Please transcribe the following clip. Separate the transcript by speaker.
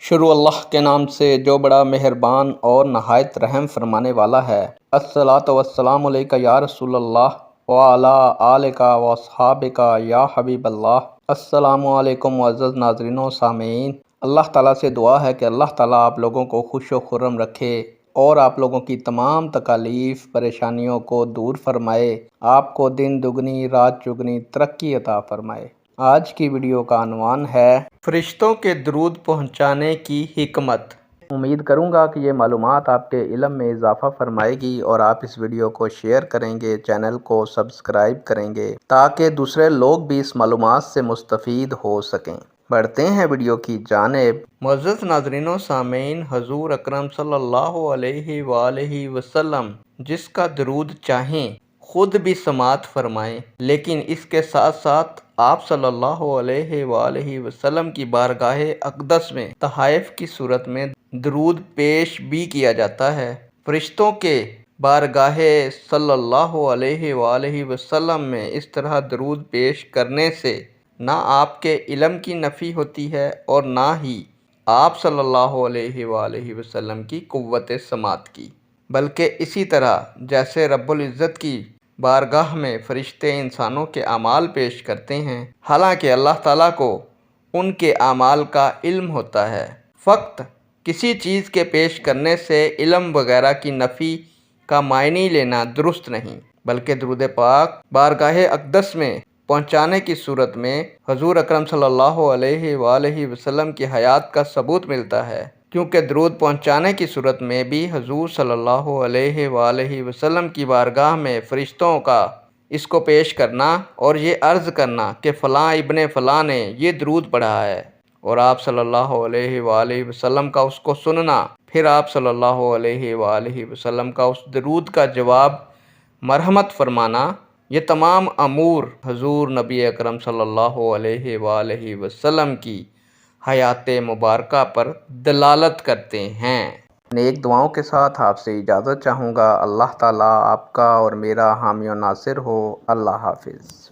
Speaker 1: شروع اللہ کے نام سے جو بڑا مہربان اور نہایت رحم فرمانے والا ہے۔ الصلاۃ والسلام علیک یا رسول اللہ وعلی آلک واصحابک یا حبیب اللہ۔ السلام علیکم معزز ناظرین و سامعین، اللہ تعالیٰ سے دعا ہے کہ اللہ تعالیٰ آپ لوگوں کو خوش و خرم رکھے اور آپ لوگوں کی تمام تکالیف پریشانیوں کو دور فرمائے، آپ کو دن دگنی رات چگنی ترقی عطا فرمائے۔ آج کی ویڈیو کا عنوان ہے فرشتوں کے درود پہنچانے کی حکمت۔ امید کروں گا کہ یہ معلومات آپ کے علم میں اضافہ فرمائے گی اور آپ اس ویڈیو کو شیئر کریں گے، چینل کو سبسکرائب کریں گے تاکہ دوسرے لوگ بھی اس معلومات سے مستفید ہو سکیں۔ بڑھتے ہیں ویڈیو کی جانب۔ معزز ناظرین و سامعین، حضور اکرم صلی اللہ علیہ وآلہ وسلم جس کا درود چاہیں خود بھی سماعت فرمائیں، لیکن اس کے ساتھ ساتھ آپ صلی اللہ علیہ وآلہ وسلم کی بارگاہ اقدس میں تحائف کی صورت میں درود پیش بھی کیا جاتا ہے۔ فرشتوں کے بارگاہ صلی اللہ علیہ وآلہ وسلم میں اس طرح درود پیش کرنے سے نہ آپ کے علم کی نفی ہوتی ہے اور نہ ہی آپ صلی اللہ علیہ وآلہ وسلم کی قوت سماعت کی، بلکہ اسی طرح جیسے رب العزت کی بارگاہ میں فرشتے انسانوں کے اعمال پیش کرتے ہیں، حالانکہ اللہ تعالیٰ کو ان کے اعمال کا علم ہوتا ہے۔ فقط کسی چیز کے پیش کرنے سے علم وغیرہ کی نفی کا معنی لینا درست نہیں، بلکہ درود پاک بارگاہ اقدس میں پہنچانے کی صورت میں حضور اکرم صلی اللہ علیہ وآلہ وسلم کی حیات کا ثبوت ملتا ہے، کیونکہ درود پہنچانے کی صورت میں بھی حضور صلی اللہ علیہ وآلہ وسلم کی بارگاہ میں فرشتوں کا اس کو پیش کرنا اور یہ عرض کرنا کہ فلاں ابن فلاں نے یہ درود پڑھا ہے، اور آپ صلی اللہ علیہ وآلہ وسلم کا اس کو سننا، پھر آپ صلی اللہ علیہ وآلہ وسلم کا اس درود کا جواب مرحمت فرمانا، یہ تمام امور حضور نبی اکرم صلی اللہ علیہ وآلہ وسلم کی حیات مبارکہ پر دلالت کرتے ہیں۔ نیک دعاؤں کے ساتھ آپ سے اجازت چاہوں گا۔ اللہ تعالیٰ آپ کا اور میرا حامی و ناصر ہو۔ اللہ حافظ۔